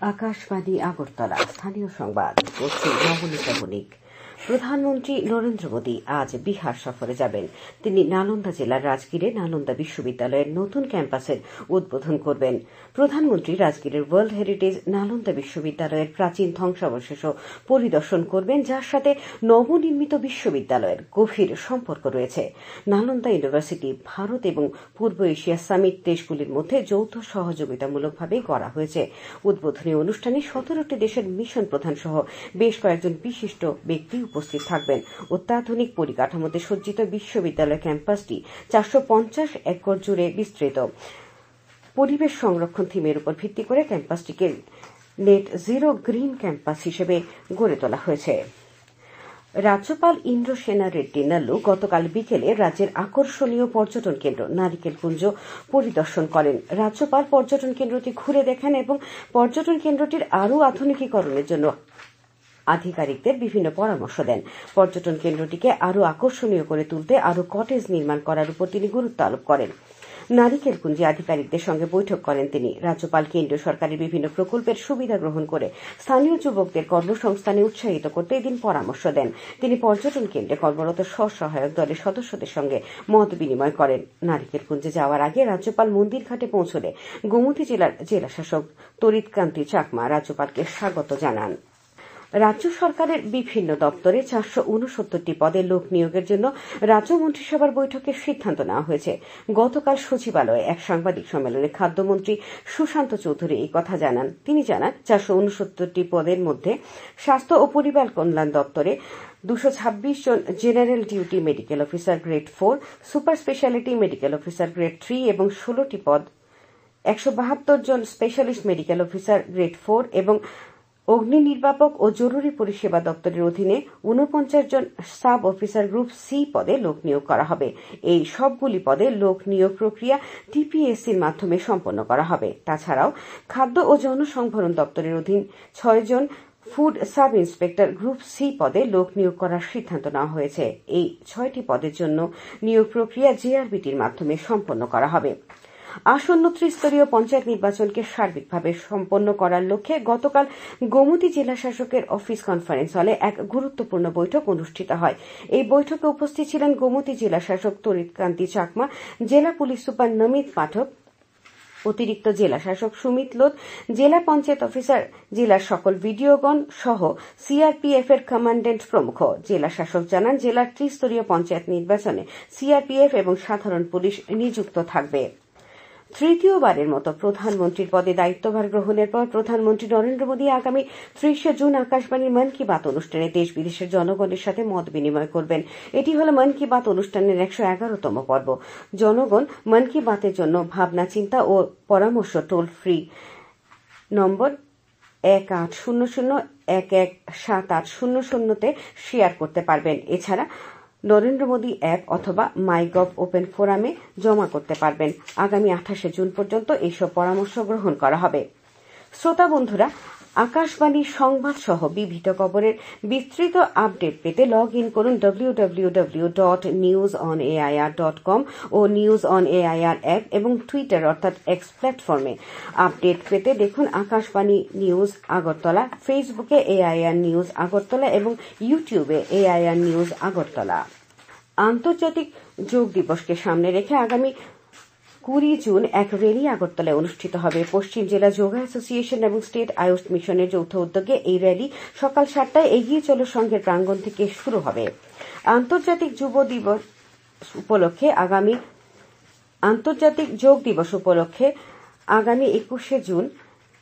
আকাশবাণী আগরতলা স্থানীয় সংবাদ পড়ছি নবনীতা বণিক। প্রধানমন্ত্রী নরেন্দ্র মোদী আজ বিহার সফরে যাবেন। তিনি নালন্দা জেলার রাজগীরে নালন্দা বিশ্ববিদ্যালয়ের নতুন ক্যাম্পাসের উদ্বোধন করবেন। প্রধানমন্ত্রী রাজগীরের ওয়ার্ল্ড হেরিটেজ নালন্দা বিশ্ববিদ্যালয়ের প্রাচীন ধ্বংসাবশেষও পরিদর্শন করবেন, যার সাথে নবনির্মিত বিশ্ববিদ্যালয়ের গভীর সম্পর্ক রয়েছে। নালন্দা ইউনিভার্সিটি ভারত এবং পূর্ব এশিয়া সামিট দেশগুলির মধ্যে যৌথ সহযোগিতামূলকভাবে গড়া হয়েছে। উদ্বোধনী অনুষ্ঠানে 17টি দেশের মিশন প্রধান সহ বেশ কয়েকজন বিশিষ্ট ব্যক্তি উপস্থিত থাকবেন। অত্যাধুনিক পরিকাঠামোতে সজ্জিত বিশ্ববিদ্যালয় ক্যাম্পাসটি 450 একর জুড়ে বিস্তৃত। পরিবেশ সংরক্ষণ থিমের উপর ভিত্তি করে ক্যাম্পাসটিকে নেট জিরো গ্রিন ক্যাম্পাস হিসেবে গড়ে তোলা হয়েছে। রাজ্যপাল ইন্দ্রসেনা রেড্ডি নাল্লু গতকাল বিকেলে রাজ্যের আকর্ষণীয় পর্যটন কেন্দ্র নারিকেলকুঞ্জ পরিদর্শন করেন। রাজ্যপাল পর্যটন কেন্দ্রটি ঘুরে দেখেন এবং পর্যটন কেন্দ্রটির আরও আধুনিকীকরণের জন্য আধিকারিকদের বিভিন্ন পরামর্শ দেন। পর্যটন কেন্দ্রটিকে আরও আকর্ষণীয় করে তুলতে আরও কটেজ নির্মাণ করার উপর তিনি গুরুত্ব আরোপ করেন। নারিকেলকুঞ্জে আধিকারিকদের সঙ্গে বৈঠক করেন তিনি। রাজ্যপাল কেন্দ্রীয় সরকারের বিভিন্ন প্রকল্পের সুবিধা গ্রহণ করে স্থানীয় যুবকদের কর্মসংস্থানে উৎসাহিত করতে এদিন পরামর্শ দেন। তিনি পর্যটন কেন্দ্রে কর্মরত স্বসহায়ক দলের সদস্যদের সঙ্গে মত বিনিময় করেন। নারিকেলকুঞ্জে যাওয়ার আগে রাজ্যপাল মন্দির ঘাটে পৌঁছলে গোমতী জেলার জেলাশাসক তরিতকান্তি চাকমা রাজ্যপালকে স্বাগত জানান। রাজ্য সরকারের বিভিন্ন দপ্তরে 469টি পদে লোক নিয়োগের জন্য রাজ্য মন্ত্রিসভার বৈঠকে সিদ্ধান্ত নেওয়া হয়েছে। গতকাল সচিবালয়ে এক সাংবাদিক সম্মেলনে খাদ্যমন্ত্রী সুশান্ত চৌধুরী এই কথা জানান। তিনি জানান, 469টি পদের মধ্যে স্বাস্থ্য ও পরিবার কল্যাণ দপ্তরে 226 জন general duty medical officer grade 4, super speciality medical officer grade 3 এবং 16টি পদ 172 জন স্পেশালিস্ট মেডিকেল অফিসার গ্রেড 4 এবং অগ্নি নির্বাপক ও জরুরি পরিষেবা দপ্তরের অধীনে 49 জন সাব অফিসার গ্রুপ সি পদে লোক নিয়োগ করা হবে। এই সবগুলি পদে লোক নিয়োগ প্রক্রিয়া টিপিএসসির মাধ্যমে সম্পন্ন করা হবে। তাছাড়াও খাদ্য ও জনসংভরণ দপ্তরের অধীন 6 জন food sub inspector group C পদে লোক নিয়োগ করার সিদ্ধান্ত নেওয়া হয়েছে। এই 6টি পদের জন্য নিয়োগ প্রক্রিয়া জেআরবিটির মাধ্যমে সম্পন্ন করা হবে। আসন্ন ত্রিস্তরীয় পঞ্চায়েত নির্বাচনকে সার্বিকভাবে সম্পন্ন করার লক্ষ্যে গতকাল গোমতী জেলা শাসকের অফিস কনফারেন্স হলে এক গুরুত্বপূর্ণ বৈঠক অনুষ্ঠিত হয়। এই বৈঠকে উপস্থিত ছিলেন গোমতী জেলা শাসক তরিতকান্তি চাকমা, জেলা পুলিশ সুপার নমিত পাঠক, অতিরিক্ত জেলা শাসক সুমিত লোধ, জেলা পঞ্চায়েত অফিসার, জেলার সকল বিডিওগণ সহ সিআরপিএফ এর কমান্ড্যান্ট প্রমুখ। জেলা শাসক জানান, জেলার ত্রিস্তরীয় পঞ্চায়েত নির্বাচনে সিআরপিএফ এবং সাধারণ পুলিশ নিযুক্ত থাকবে। তৃতীয়বারের মতো প্রধানমন্ত্রীর পদে দায়িত্বভার গ্রহণের পর প্রধানমন্ত্রী নরেন্দ্র মোদী আগামী 30 জুন আকাশবাণীর মন কি বাত অনুষ্ঠানে দেশ বিদেশের জনগণের সাথে মত বিনিময় করবেন। এটি হল মন কি বাত অনুষ্ঠানের 111তম পর্ব। জনগণ মন কি বাতের জন্য ভাবনা, চিন্তা ও পরামর্শ টোল ফ্রি নম্বর 1800117800 শেয়ার করতে পারবেন। এছাড়া নরেন্দ্র মোদী অ্যাপ অথবা মাইগভ ওপেন ফোরামে জমা করতে পারবেন। আগামী 28 জুন পর্যন্ত এইসব পরামর্শ গ্রহণ করা হবে। শ্রোতা বন্ধুরা, আকাশবাণী সংবাদ সহ বিবিধ খবরের বিস্তৃত আপডেট পেতে লগ ইন করুন www.newsonair.com ও নিউজ অন এআইআর অ্যাপ এবং টুইটার অর্থাৎ এক্স প্ল্যাটফর্মে। আপডেট পেতে দেখুন আকাশবাণী নিউজ আগরতলা, ফেসবুকে এআইআর নিউজ আগরতলা এবং ইউটিউবে এআইআর নিউজ আগরতলা। আন্তর্জাতিক যোগ দিবসকে সামনে রেখে আগামী 20 জুন এক র্যালি আগরতলায় অনুষ্ঠিত হবে। পশ্চিম জেলা যোগা অ্যাসোসিয়েশন এবং স্টেট আয়ুষ মিশনের যৌথ উদ্যোগে এই র্যালি সকাল 7টায় এগিয়ে চলো সংঘের প্রাঙ্গণ থেকে শুরু হবে। আন্তর্জাতিক যোগ দিবস উপলক্ষে আগামী 21 জুন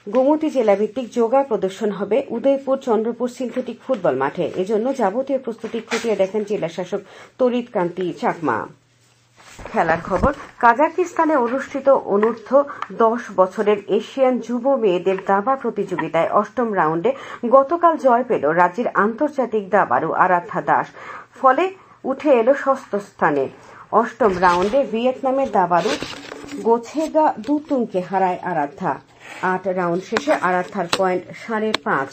গোমতী জেলা ভিত্তিক যোগা প্রদর্শন হবে উদয়পুর চন্দ্রপুর সিনথেটিক ফুটবল মাঠে। এজন্য যাবতীয় প্রস্তুতি খতিয়ে দেখেন জেলা শাসক তরিতকান্তি চাকমা। খেলার খবর, কাজাকিস্তানে অনুষ্ঠিত অনূর্ধ্ব 10 বছরের এশিয়ান যুব মেয়েদের দাবা প্রতিযোগিতায় 8ম রাউন্ডে গতকাল জয় পেল রাজ্যের আন্তর্জাতিক দাবাড়ু আরাধ্যা দাস। ফলে উঠে এল 6ষ্ঠ স্থানে। 8ম রাউন্ডে ভিয়েতনামের দাবাড়ু গোছেগা দুতুংকে হারায় আরাধ্যা। 8 রাউন্ড শেষে আরাধ্যার পয়েন্ট 5.5।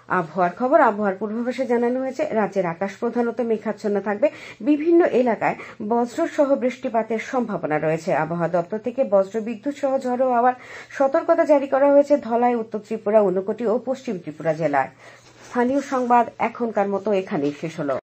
আবহাওয়ার খবর। আবহাওয়ার পূর্বাভাসে জানানো হয়েছে রাজ্যের আকাশ প্রধানত মেঘাচ্ছন্ন থাকবে। বিভিন্ন এলাকায় বজ্র সহ বৃষ্টিপাতের সম্ভাবনা রয়েছে। আবহাওয়া দপ্তর থেকে বজ্র বিদ্যুৎ সহ ঝড়ো হওয়ার সতর্কতা জারি করা হয়েছে ধলাই, উত্তর ত্রিপুরা, ঊনকোটি ও পশ্চিম ত্রিপুরা জেলায়। স্থানীয় সংবাদ এখনকার মতো এখানেই শেষ হলো।